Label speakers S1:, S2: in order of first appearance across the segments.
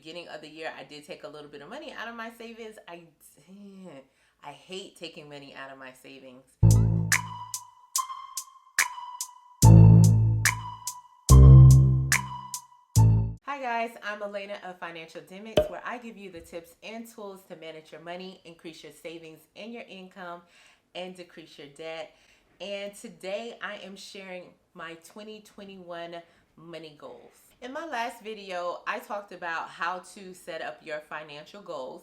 S1: beginning of the year, I did take a little bit of money out of my savings. I hate taking money out of my savings. Hi guys, I'm Elena of Financialdemics, where I give you the tips and tools to manage your money, increase your savings and your income, and decrease your debt. And today I am sharing my 2021 money goals. In my last video, I talked about how to set up your financial goals.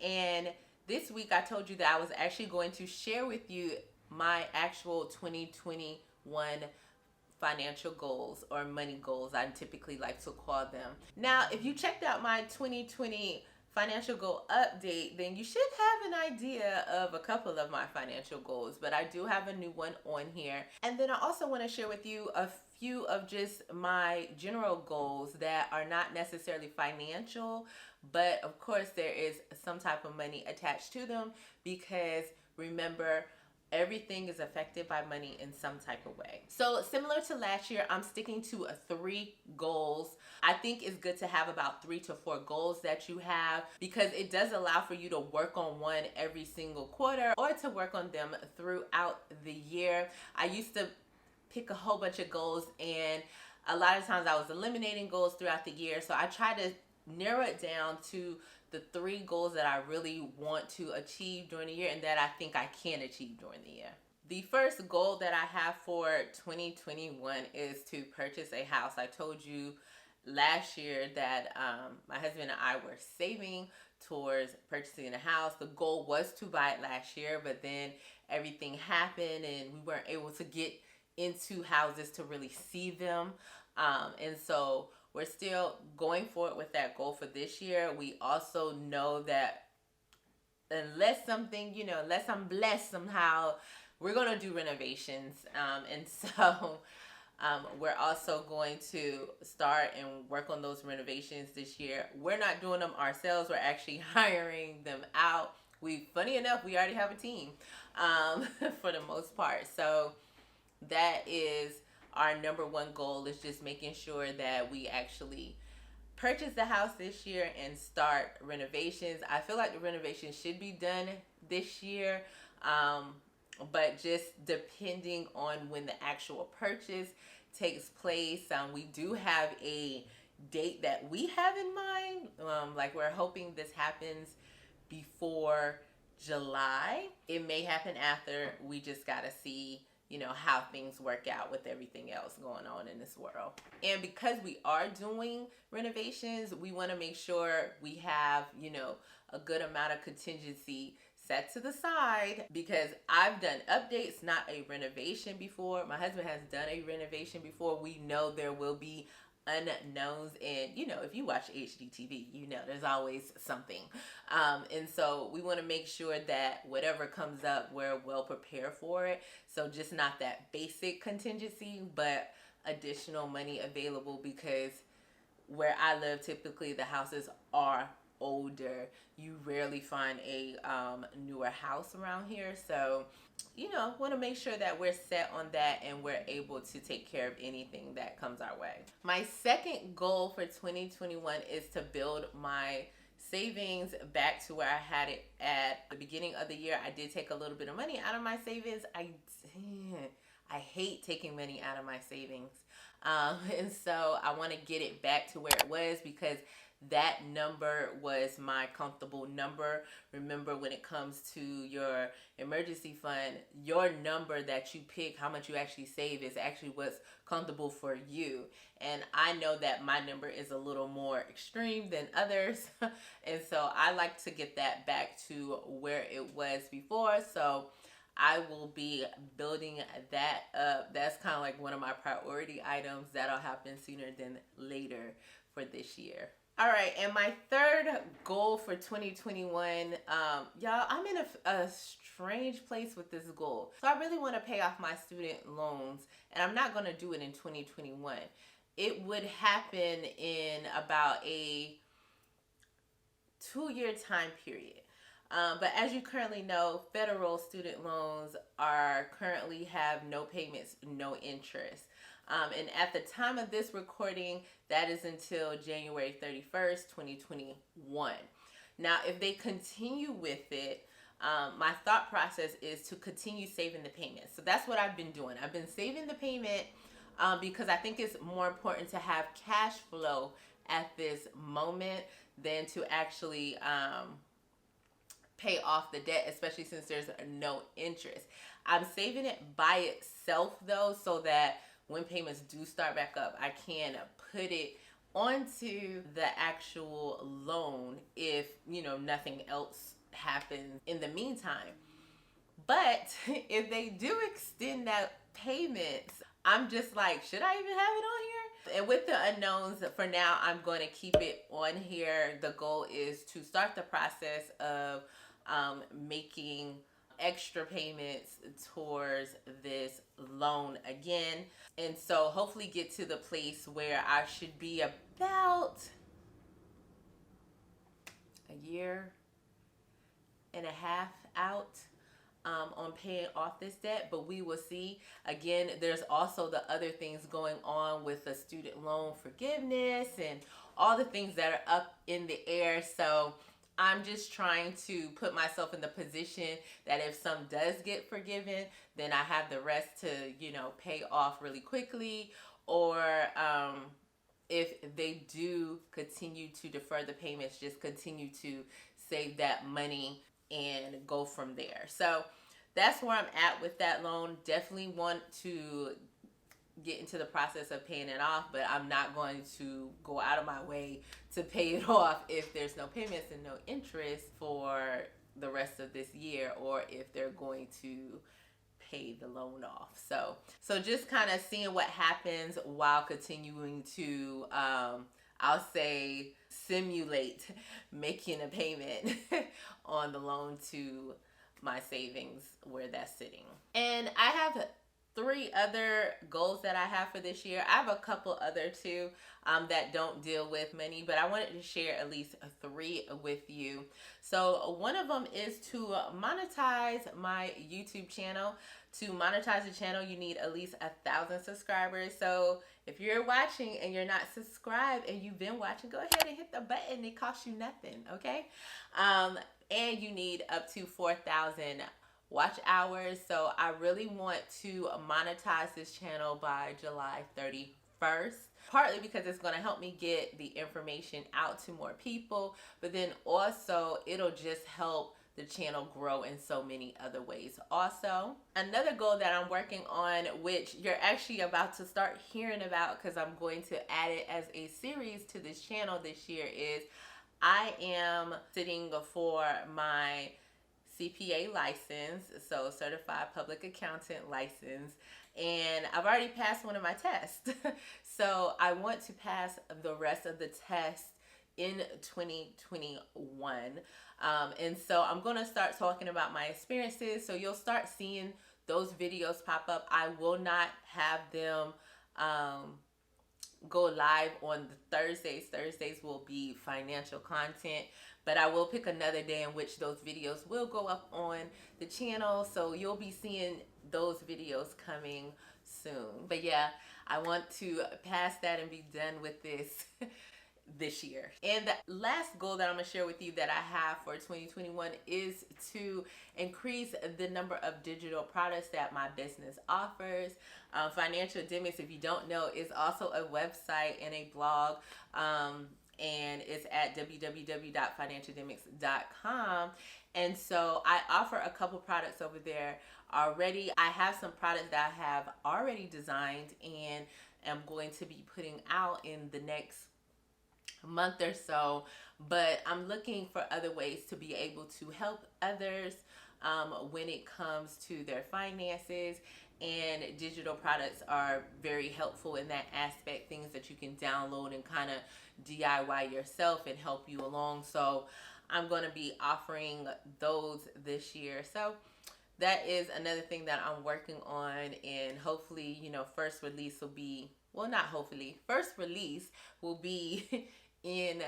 S1: And this week I told you that I was actually going to share with you my actual 2021 financial goals, or money goals, I typically like to call them. Now, if you checked out my 2020 financial goal update, then you should have an idea of a couple of my financial goals, but I do have a new one on here. And then I also want to share with you a few of just my general goals that are not necessarily financial, but of course there is some type of money attached to them, because remember, everything is affected by money in some type of way. So similar to last year, I'm sticking to 3 goals. I think it's good to have about 3 to 4 goals that you have, because it does allow for you to work on one every single quarter, or to work on them throughout the year. I used to pick a whole bunch of goals, and a lot of times I was eliminating goals throughout the year. So I try to narrow it down to the 3 goals that I really want to achieve during the year, and that I think I can achieve during the year. The first goal that I have for 2021 is to purchase a house. I told you last year that my husband and I were saving towards purchasing a house. The goal was to buy it last year, but then everything happened and we weren't able to get into houses to really see them. And so we're still going forward with that goal for this year. We also know that unless I'm blessed somehow, we're going to do renovations. And so we're also going to start and work on those renovations this year. We're not doing them ourselves. We're actually hiring them out. Funny enough, we already have a team for the most part. So that is our number 1 goal, is just making sure that we actually purchase the house this year and start renovations. I feel like the renovations should be done this year, but just depending on when the actual purchase takes place. We do have a date that we have in mind. Like, we're hoping this happens before July. It may happen after. We just gotta see how things work out with everything else going on in this world. And because we are doing renovations, we want to make sure we have, a good amount of contingency set to the side, because I've done updates, not a renovation before. My husband has done a renovation before. We know there will be unknowns, and if you watch HGTV, there's always something, and so we want to make sure that whatever comes up, we're well prepared for it. So just not that basic contingency, but additional money available, because where I live, typically the houses are older. You rarely find a newer house around here. So want to make sure that we're set on that and we're able to take care of anything that comes our way. My second goal for 2021 is to build my savings back to where I had it at the beginning of the year. I did take a little bit of money out of my savings. I hate taking money out of my savings. And so I want to get it back to where it was, because that number was my comfortable number. Remember, when it comes to your emergency fund, your number that you pick, how much you actually save, is actually what's comfortable for you. And I know that my number is a little more extreme than others. And so I like to get that back to where it was before. So I will be building that up. That's kind of like one of my priority items. That'll happen sooner than later for this year. All right, and my third goal for 2021, y'all, I'm in a strange place with this goal. So I really want to pay off my student loans, and I'm not going to do it in 2021. It would happen in about a 2-year time period. But as you currently know, federal student loans currently have no payments, no interest. And at the time of this recording, that is until January 31st, 2021. Now, if they continue with it, my thought process is to continue saving the payment. So that's what I've been doing. I've been saving the payment because I think it's more important to have cash flow at this moment than to actually pay off the debt, especially since there's no interest. I'm saving it by itself though, so that when payments do start back up, I can put it onto the actual loan if, nothing else happens in the meantime. But if they do extend that payment, I'm just like, should I even have it on here? And with the unknowns, for now, I'm going to keep it on here. The goal is to start the process of making extra payments towards this loan again. And so hopefully get to the place where I should be about a year and a half out on paying off this debt, but we will see. Again, there's also the other things going on with the student loan forgiveness and all the things that are up in the air. So I'm just trying to put myself in the position that if some does get forgiven, then I have the rest to, pay off really quickly. Or if they do continue to defer the payments, just continue to save that money and go from there. So that's where I'm at with that loan. Definitely want to get into the process of paying it off, but I'm not going to go out of my way to pay it off if there's no payments and no interest for the rest of this year, or if they're going to pay the loan off. So just kind of seeing what happens while continuing to I'll say simulate making a payment on the loan to my savings where that's sitting. And I have 3 other goals that I have for this year. I have a couple other too that don't deal with money, but I wanted to share at least 3 with you. So one of them is to monetize my YouTube channel. To monetize the channel, you need at least 1,000 subscribers. So if you're watching and you're not subscribed and you've been watching, go ahead and hit the button. It costs you nothing, okay? And you need up to 4,000 watch hours. So I really want to monetize this channel by July 31st. Partly because it's going to help me get the information out to more people, but then also it'll just help the channel grow in so many other ways. Also, another goal that I'm working on, which you're actually about to start hearing about because I'm going to add it as a series to this channel this year, is I am sitting for my CPA license, so Certified Public Accountant license, and I've already passed one of my tests. So I want to pass the rest of the tests in 2021. And so I'm going to start talking about my experiences. So you'll start seeing those videos pop up. I will not have them go live on the Thursdays. Thursdays will be financial content, but I will pick another day in which those videos will go up on the channel. So you'll be seeing those videos coming soon. But yeah, I want to pass that and be done with this year. And the last goal that I'm going to share with you that I have for 2021 is to increase the number of digital products that my business offers. Financialdemics, if you don't know, is also a website and a blog, and it's at www.financialdemics.com. And so I offer a couple products over there already. I have some products that I have already designed and am going to be putting out in the next month or so, but I'm looking for other ways to be able to help others when it comes to their finances, and digital products are very helpful in that aspect, things that you can download and kind of DIY yourself and help you along. So I'm going to be offering those this year. So that is another thing that I'm working on, and hopefully, first release will be, well, not hopefully, first release will be in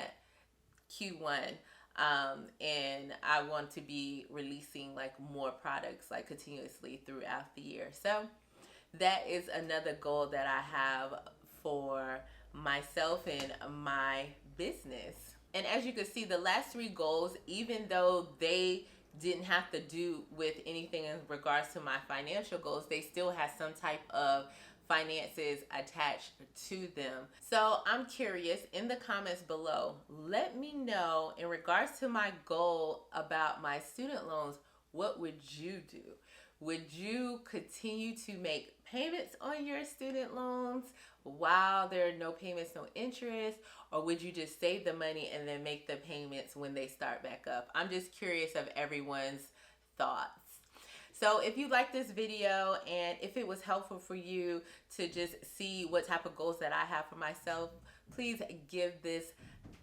S1: Q1, and I want to be releasing like more products like continuously throughout the year. So that is another goal that I have for myself and my business. And as you can see, the last three goals, even though they didn't have to do with anything in regards to my financial goals, they still have some type of finances attached to them. So I'm curious, in the comments below, let me know in regards to my goal about my student loans, what would you do? Would you continue to make payments on your student loans while there are no payments, no interest? Or would you just save the money and then make the payments when they start back up? I'm just curious of everyone's thoughts. So if you like this video and if it was helpful for you to just see what type of goals that I have for myself, please give this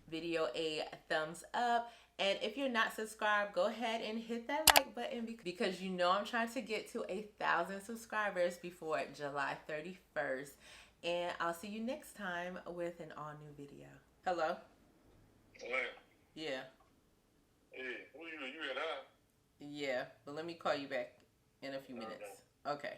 S1: video a thumbs up. And if you're not subscribed, go ahead and hit that like button because you know I'm trying to get to 1,000 subscribers before July 31st. And I'll see you next time with an all new video. Hello?
S2: Hello?
S1: Yeah.
S2: Hey, who you at?
S1: Yeah, but let me call you back in a few minutes. Okay.